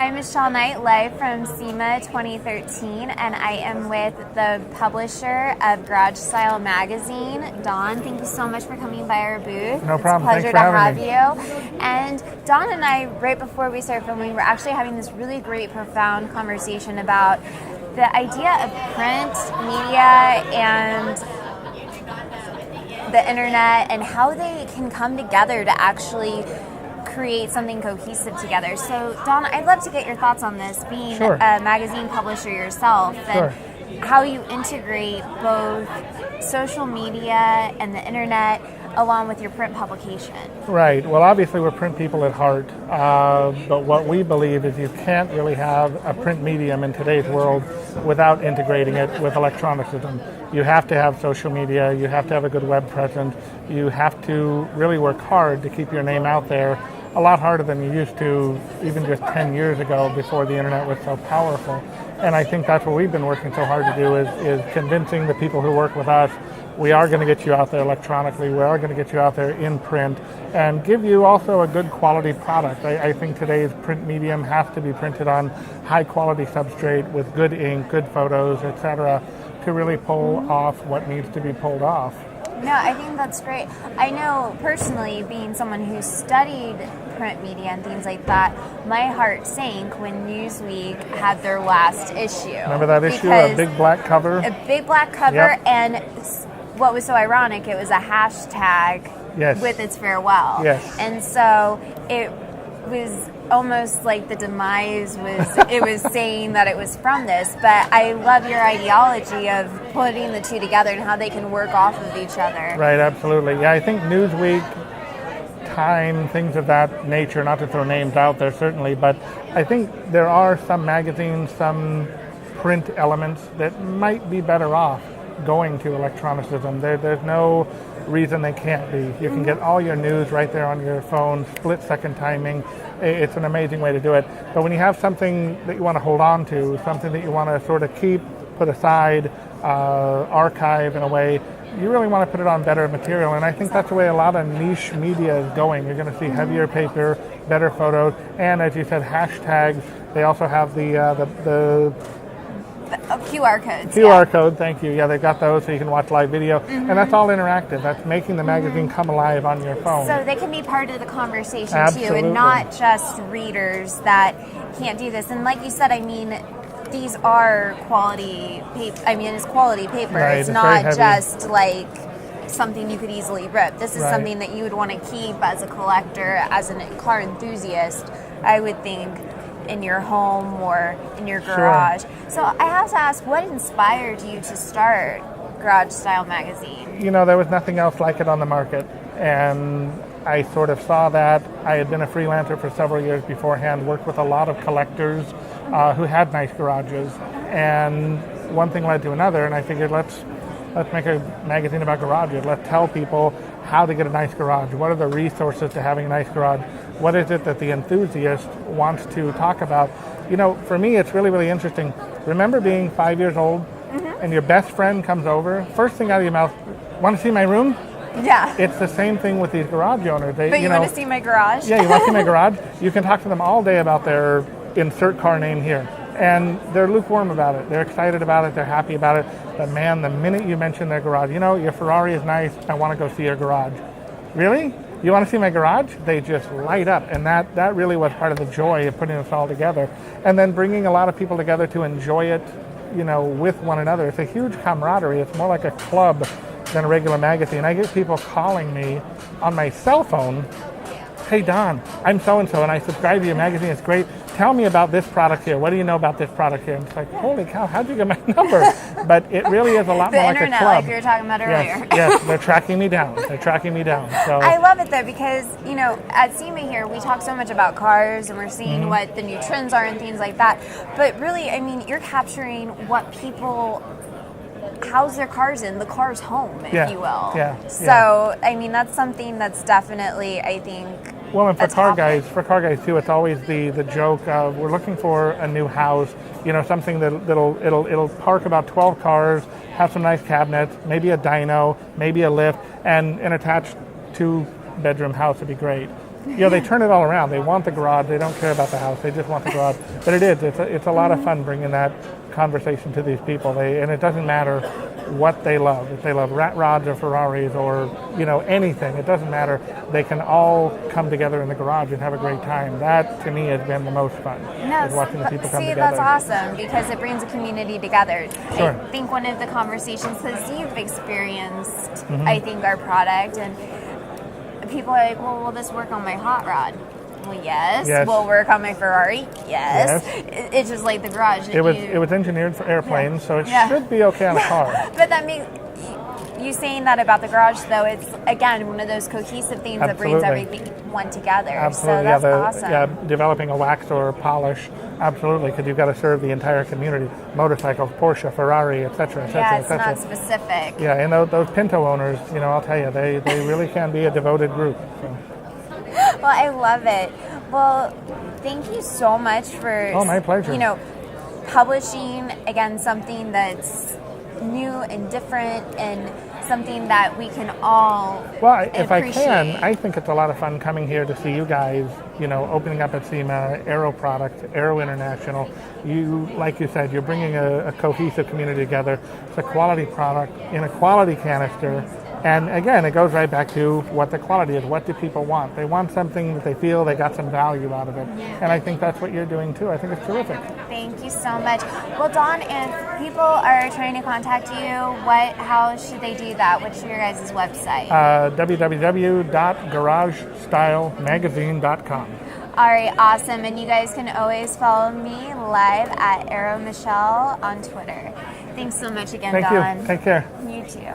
I'm Michelle Knight, live from SEMA 2013, and I am with the publisher of Garage Style Magazine, Don. Thank you so much for coming by our booth. No problem. It's a pleasure to have you. And Don and I, right before we started filming, were actually having this really great, profound conversation about the idea of print media and the internet and how they can come together to actually create something cohesive together. So, Don, I'd love to get your thoughts on this, being Sure. a magazine publisher yourself, and Sure. how you integrate both social media and the internet along with your print publication. Right. Well, obviously we're print people at heart, but what we believe is you can't really have a print medium in today's world without integrating it with electronicism. You have to have social media, you have to have a good web presence, you have to really work hard to keep your name out there, a lot harder than you used to even just 10 years ago before the internet was so powerful. And I think that's what we've been working so hard to do is convincing the people who work with us we are going to get you out there electronically, we are going to get you out there in print, and give you also a good quality product. I think today's print medium has to be printed on high quality substrate with good ink, good photos, etc., to really pull off what needs to be pulled off. No, I think that's great. I know personally, being someone who studied print media and things like that, my heart sank when Newsweek had their last issue. Remember that issue? A big black cover? A big black cover, yep. And what was so ironic, it was a hashtag yes. with its farewell. Yes. And so it was almost like the demise it was saying that it was from this, but I love your ideology of putting the two together and how they can work off of each other. Right, absolutely. Yeah, I think Newsweek, Time, things of that nature, not to throw names out there certainly, but I think there are some magazines, some print elements that might be better off going to electronicism. There's no reason they can't be. You can get all your news right there on your phone, split-second timing. It's an amazing way to do it. But when you have something that you want to hold on to, something that you want to sort of keep, put aside, archive in a way, you really want to put it on better material. And I think that's the way a lot of niche media is going. You're going to see heavier paper, better photos, and as you said, hashtags. They also have the QR codes. QR code, thank you. Yeah, they've got those so you can watch live video. And that's all interactive. That's making the magazine come alive on your phone. So they can be part of the conversation Absolutely. too, and not just readers that can't do this. And like you said, I mean, these are quality paper. I mean, it's quality paper. Right, it's it's not very just like something you could easily rip. This is right. something that you would want to keep as a collector, as a car enthusiast, I would think, in your home or in your garage. Sure. So I have to ask, what inspired you to start Garage Style Magazine? You know, there was nothing else like it on the market, and I sort of saw that. I had been a freelancer for several years beforehand, worked with a lot of collectors who had nice garages, and one thing led to another, and I figured let's make a magazine about garages. Let's tell people how to get a nice garage. What are the resources to having a nice garage? What is it that the enthusiast wants to talk about? You know, for me, it's really, really interesting. Remember being 5 years old and your best friend comes over, first thing out of your mouth, want to see my room? Yeah. It's the same thing with these garage owners. But you want to see my garage? Yeah, you want to see my garage? You can talk to them all day about their insert car name here. And they're lukewarm about it. They're excited about it. They're happy about it. But man, the minute you mention their garage, you know, your Ferrari is nice. I want to go see your garage. Really? You want to see my garage? They just light up. And that really was part of the joy of putting this all together. And then bringing a lot of people together to enjoy it, you know, with one another. It's a huge camaraderie. It's more like a club than a regular magazine. I get people calling me on my cell phone, hey Don, I'm so-and-so and I subscribe to your magazine, it's great. Tell me about this product here. What do you know about this product here? And it's like, holy cow, how'd you get my number? But it really is a lot more like a club. The internet, like you were talking about earlier. Yes, they're tracking me down. So I love it though, because, you know, at SEMA here, we talk so much about cars and we're seeing what the new trends are and things like that. But really, I mean, you're capturing what people house their cars in, the car's home, if you will. Yeah. So, I mean, that's something that's definitely, I think, well, and for car guys too, it's always the joke of we're looking for a new house, you know, something that'll park about 12 cars, have some nice cabinets, maybe a dyno, maybe a lift, and an attached 2-bedroom house would be great. they turn it all around. They want the garage. They don't care about the house. They just want the garage. But it is. It's a lot of fun bringing that conversation to these people. And it doesn't matter what they love. If they love rat rods or Ferraris or anything, it doesn't matter. They can all come together in the garage and have a great time. That to me has been the most fun. Is watching the people come together. That's awesome because it brings a community together. Sure. I think one of the conversations, because you've experienced, I think, our product, and people are like, well, will this work on my hot rod? Well, yes. Will work on my Ferrari? Yes. It's just like the garage. It was engineered for airplanes, so it should be okay on a car. But that makes you saying that about the garage, though. It's again one of those cohesive things that brings everyone together. Absolutely. So that's awesome. Yeah, developing a wax or polish. Absolutely, because you've got to serve the entire community: motorcycles, Porsche, Ferrari, etc., etc., Yeah, it's etc. not specific. Yeah, and those Pinto owners, I'll tell you, they really can be a devoted group. So. Well, I love it. Well, thank you so much for my pleasure. Publishing again something that's new and different and something that we can all if appreciate. I can, I think it's a lot of fun coming here to see you guys, opening up at SEMA, Aero product, Aero International. Like you said, you're bringing a cohesive community together. It's a quality product in a quality canister. And again, it goes right back to what the quality is. What do people want? They want something that they feel they got some value out of it. And I think that's what you're doing too. I think it's terrific. Thank you so much. Well, Don, if people are trying to contact you, how should they do that? What's your guys' website? www.garagestylemagazine.com. All right, awesome. And you guys can always follow me live at Aero Michelle on Twitter. Thanks so much again, Don. Thank you. Take care. You too.